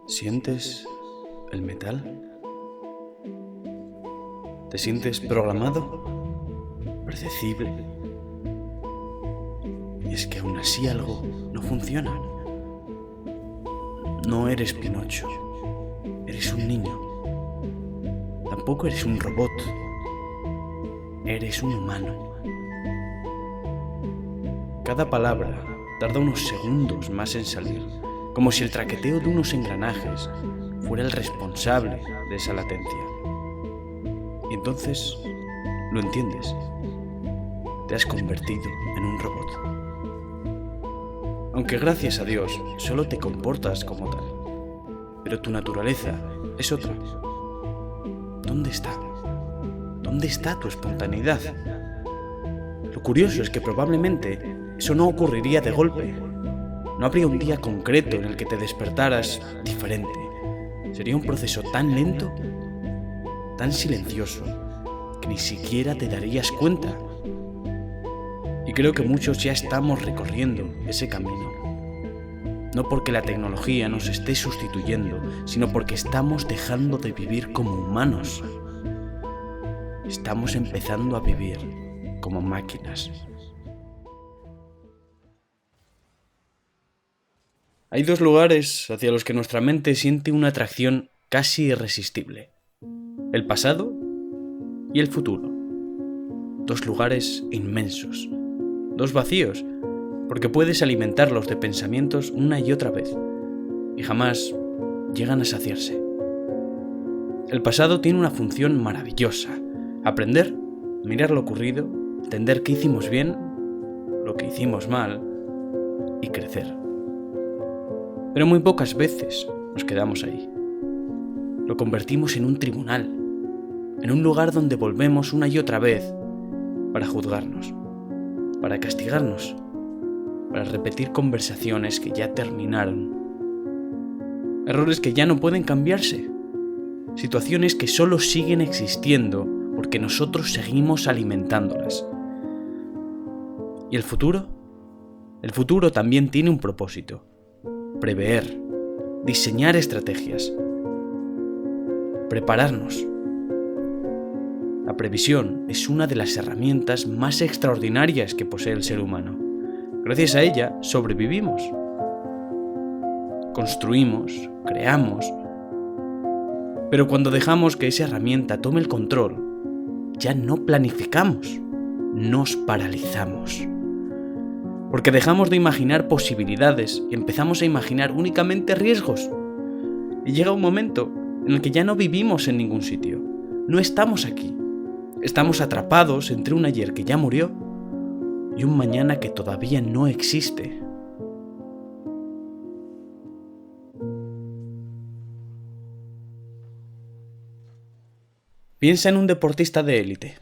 ¿Sientes el metal? ¿Te sientes programado? ¿Predecible? Y es que aún así algo no funciona. No eres Pinocho. Eres un niño. Tampoco eres un robot. Eres un humano. Cada palabra tarda unos segundos más en salir, como si el traqueteo de unos engranajes fuera el responsable de esa latencia. Y entonces lo entiendes. Te has convertido en un robot. Aunque gracias a Dios solo te comportas como tal. Pero tu naturaleza es otra. ¿Dónde está? ¿Dónde está tu espontaneidad? Lo curioso es que probablemente eso no ocurriría de golpe. No habría un día concreto en el que te despertaras diferente. Sería un proceso tan lento, tan silencioso, que ni siquiera te darías cuenta. Y creo que muchos ya estamos recorriendo ese camino. No porque la tecnología nos esté sustituyendo, sino porque estamos dejando de vivir como humanos. Estamos empezando a vivir como máquinas. Hay dos lugares hacia los que nuestra mente siente una atracción casi irresistible: el pasado y el futuro. Dos lugares inmensos, dos vacíos, porque puedes alimentarlos de pensamientos una y otra vez, y jamás llegan a saciarse. El pasado tiene una función maravillosa: aprender, mirar lo ocurrido, entender qué hicimos bien, lo que hicimos mal, y crecer. Pero muy pocas veces nos quedamos ahí. Lo convertimos en un tribunal, en un lugar donde volvemos una y otra vez para juzgarnos, para castigarnos, para repetir conversaciones que ya terminaron. Errores que ya no pueden cambiarse. Situaciones que solo siguen existiendo porque nosotros seguimos alimentándolas. ¿Y el futuro? El futuro también tiene un propósito: prever, diseñar estrategias, prepararnos. La previsión es una de las herramientas más extraordinarias que posee el ser humano. Gracias a ella sobrevivimos. Construimos, creamos. Pero cuando dejamos que esa herramienta tome el control, ya no planificamos, nos paralizamos. Porque dejamos de imaginar posibilidades y empezamos a imaginar únicamente riesgos. Y llega un momento en el que ya no vivimos en ningún sitio. No estamos aquí. Estamos atrapados entre un ayer que ya murió y un mañana que todavía no existe. Piensa en un deportista de élite.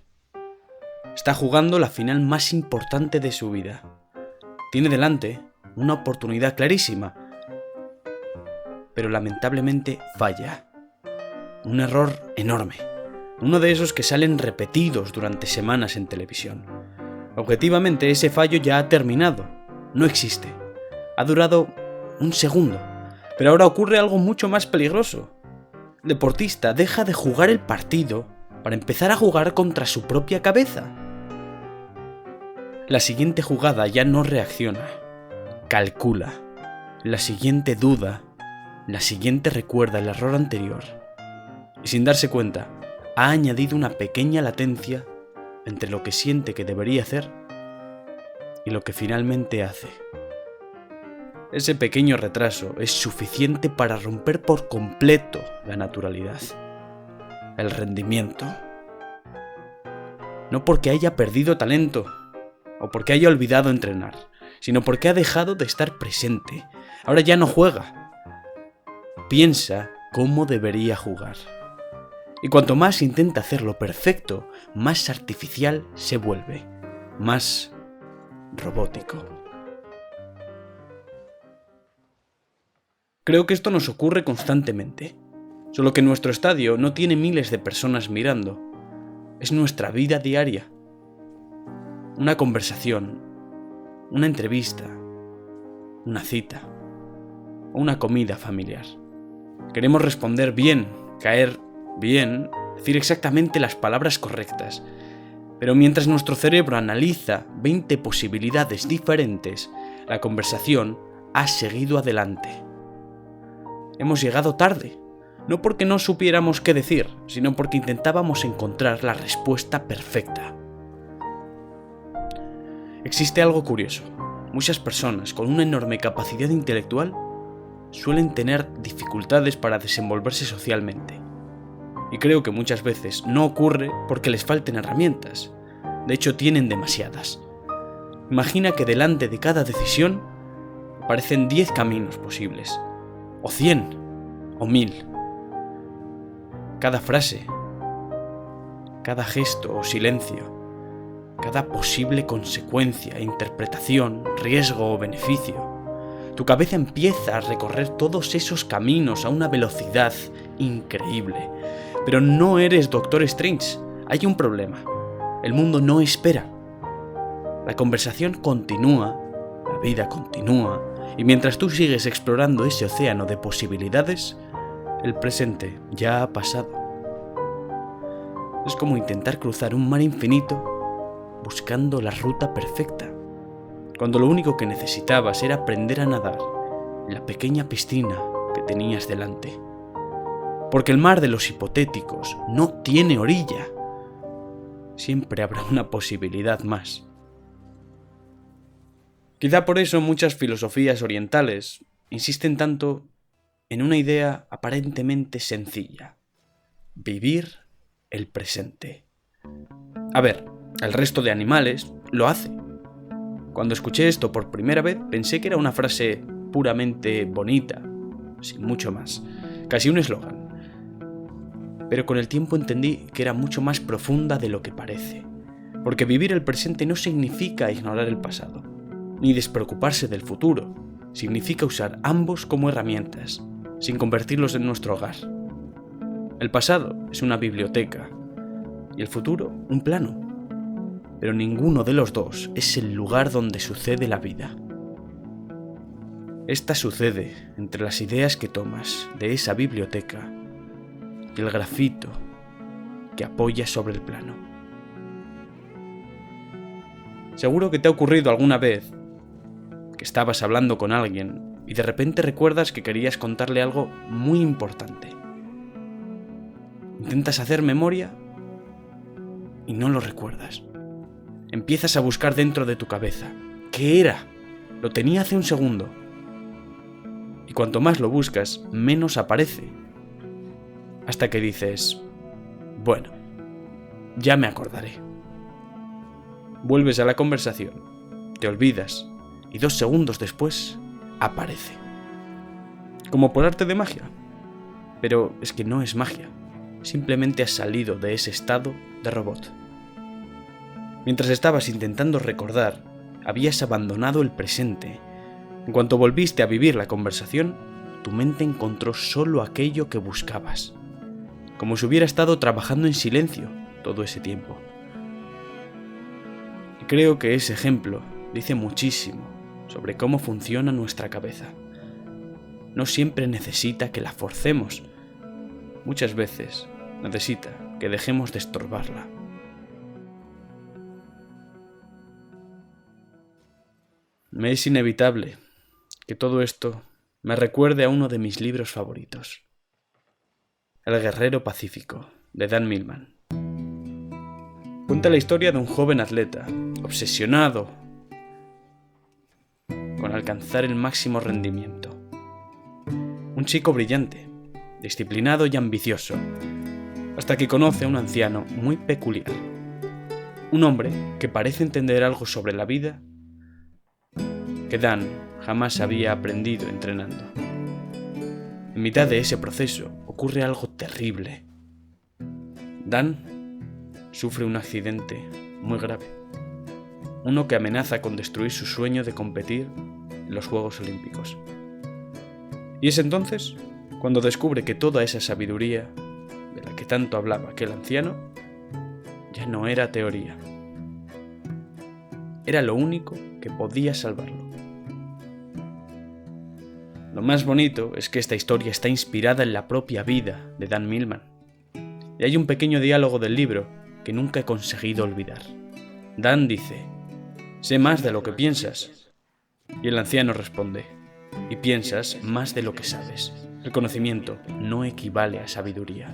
Está jugando la final más importante de su vida. Tiene delante una oportunidad clarísima, pero lamentablemente falla. Un error enorme. Uno de esos que salen repetidos durante semanas en televisión. Objetivamente, ese fallo ya ha terminado. No existe. Ha durado un segundo. Pero ahora ocurre algo mucho más peligroso. El deportista deja de jugar el partido para empezar a jugar contra su propia cabeza. La siguiente jugada ya no reacciona. Calcula. La siguiente duda. La siguiente recuerda el error anterior. Y sin darse cuenta, ha añadido una pequeña latencia entre lo que siente que debería hacer y lo que finalmente hace. Ese pequeño retraso es suficiente para romper por completo la naturalidad, el rendimiento. No porque haya perdido talento o porque haya olvidado entrenar, sino porque ha dejado de estar presente. Ahora ya no juega. Piensa cómo debería jugar. Y cuanto más intenta hacerlo perfecto, más artificial se vuelve, más robótico. Creo que esto nos ocurre constantemente, solo que nuestro estadio no tiene miles de personas mirando. Es nuestra vida diaria. Una conversación, una entrevista, una cita o una comida familiar. Queremos responder bien, caer bien, decir exactamente las palabras correctas. Pero mientras nuestro cerebro analiza 20 posibilidades diferentes, la conversación ha seguido adelante. Hemos llegado tarde, no porque no supiéramos qué decir, sino porque intentábamos encontrar la respuesta perfecta. Existe algo curioso. Muchas personas con una enorme capacidad intelectual suelen tener dificultades para desenvolverse socialmente. Y creo que muchas veces no ocurre porque les falten herramientas. De hecho, tienen demasiadas. Imagina que delante de cada decisión aparecen 10 caminos posibles, o 100, o 1000. Cada frase, cada gesto o silencio, cada posible consecuencia, interpretación, riesgo o beneficio. Tu cabeza empieza a recorrer todos esos caminos a una velocidad increíble. Pero no eres Doctor Strange. Hay un problema. El mundo no espera. La conversación continúa, la vida continúa, y mientras tú sigues explorando ese océano de posibilidades, el presente ya ha pasado. Es como intentar cruzar un mar infinito buscando la ruta perfecta, cuando lo único que necesitabas era aprender a nadar en la pequeña piscina que tenías delante. Porque el mar de los hipotéticos no tiene orilla. Siempre habrá una posibilidad más. Quizá por eso muchas filosofías orientales insisten tanto en una idea aparentemente sencilla: vivir el presente. A ver, el resto de animales lo hace. Cuando escuché esto por primera vez pensé que era una frase puramente bonita, sin mucho más, casi un eslogan. Pero con el tiempo entendí que era mucho más profunda de lo que parece, porque vivir el presente no significa ignorar el pasado, ni despreocuparse del futuro. Significa usar ambos como herramientas, sin convertirlos en nuestro hogar. El pasado es una biblioteca y el futuro un plano, pero ninguno de los dos es el lugar donde sucede la vida. Esta sucede entre las ideas que tomas de esa biblioteca y el grafito que apoya sobre el plano. Seguro que te ha ocurrido alguna vez que estabas hablando con alguien y de repente recuerdas que querías contarle algo muy importante. Intentas hacer memoria y no lo recuerdas. Empiezas a buscar dentro de tu cabeza. ¿Qué era? Lo tenía hace un segundo. Y cuanto más lo buscas, menos aparece. Hasta que dices: bueno, ya me acordaré. Vuelves a la conversación, te olvidas y 2 segundos después aparece. Como por arte de magia. Pero es que no es magia. Simplemente has salido de ese estado de robot. Mientras estabas intentando recordar, habías abandonado el presente. En cuanto volviste a vivir la conversación, tu mente encontró solo aquello que buscabas, como si hubiera estado trabajando en silencio todo ese tiempo. Y creo que ese ejemplo dice muchísimo sobre cómo funciona nuestra cabeza. No siempre necesita que la forcemos. Muchas veces necesita que dejemos de estorbarla. Me es inevitable que todo esto me recuerde a uno de mis libros favoritos, El guerrero pacífico, de Dan Millman. Cuenta la historia de un joven atleta, obsesionado con alcanzar el máximo rendimiento. Un chico brillante, disciplinado y ambicioso, hasta que conoce a un anciano muy peculiar. Un hombre que parece entender algo sobre la vida que Dan jamás había aprendido entrenando. En mitad de ese proceso ocurre algo terrible. Dan sufre un accidente muy grave, uno que amenaza con destruir su sueño de competir en los Juegos Olímpicos. Y es entonces cuando descubre que toda esa sabiduría de la que tanto hablaba aquel anciano ya no era teoría. Era lo único que podía salvarlo. Lo más bonito es que esta historia está inspirada en la propia vida de Dan Millman. Y hay un pequeño diálogo del libro que nunca he conseguido olvidar. Dan dice: «Sé más de lo que piensas». Y el anciano responde: «Y piensas más de lo que sabes. El conocimiento no equivale a sabiduría».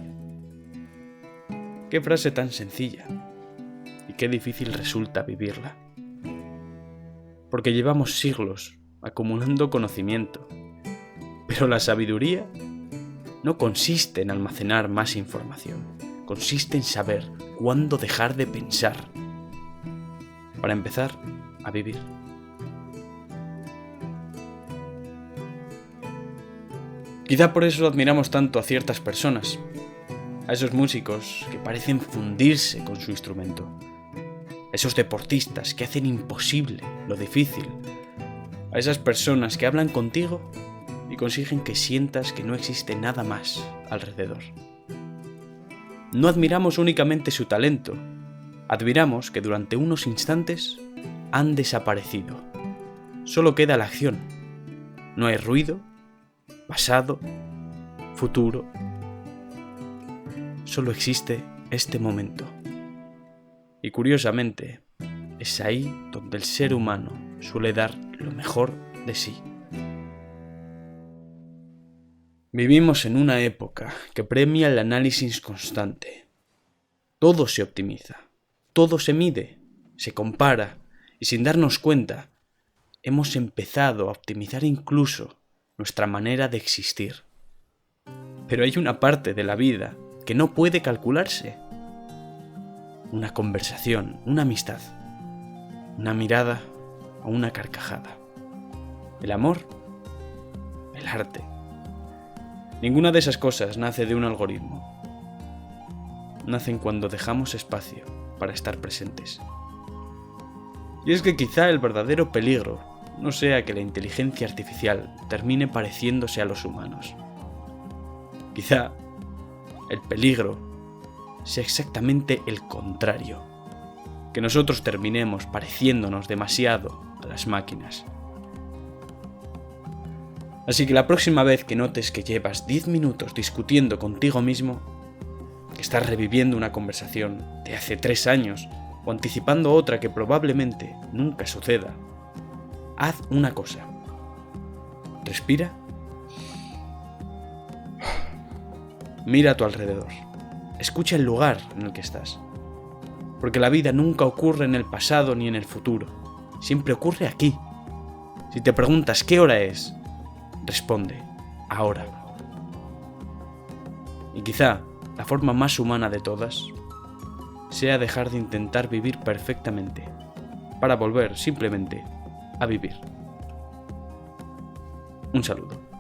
Qué frase tan sencilla, y qué difícil resulta vivirla. Porque llevamos siglos acumulando conocimiento, pero la sabiduría no consiste en almacenar más información, consiste en saber cuándo dejar de pensar, para empezar a vivir. Quizá por eso admiramos tanto a ciertas personas, a esos músicos que parecen fundirse con su instrumento, a esos deportistas que hacen imposible lo difícil, a esas personas que hablan contigo y consiguen que sientas que no existe nada más alrededor. No admiramos únicamente su talento, admiramos que durante unos instantes han desaparecido. Solo queda la acción. No hay ruido, pasado, futuro. Solo existe este momento. Y curiosamente, es ahí donde el ser humano suele dar lo mejor de sí. Vivimos en una época que premia el análisis constante. Todo se optimiza, todo se mide, se compara, y sin darnos cuenta, hemos empezado a optimizar incluso nuestra manera de existir. Pero hay una parte de la vida que no puede calcularse. Una conversación, una amistad, una mirada o una carcajada. El amor, el arte. Ninguna de esas cosas nace de un algoritmo. Nacen cuando dejamos espacio para estar presentes. Y es que quizá el verdadero peligro no sea que la inteligencia artificial termine pareciéndose a los humanos. Quizá el peligro sea exactamente el contrario, que nosotros terminemos pareciéndonos demasiado a las máquinas. Así que la próxima vez que notes que llevas 10 minutos discutiendo contigo mismo, que estás reviviendo una conversación de hace 3 años o anticipando otra que probablemente nunca suceda, haz una cosa. Respira. Mira a tu alrededor. Escucha el lugar en el que estás. Porque la vida nunca ocurre en el pasado ni en el futuro. Siempre ocurre aquí. Si te preguntas qué hora es, responde: ahora. Y quizá la forma más humana de todas sea dejar de intentar vivir perfectamente para volver simplemente a vivir. Un saludo.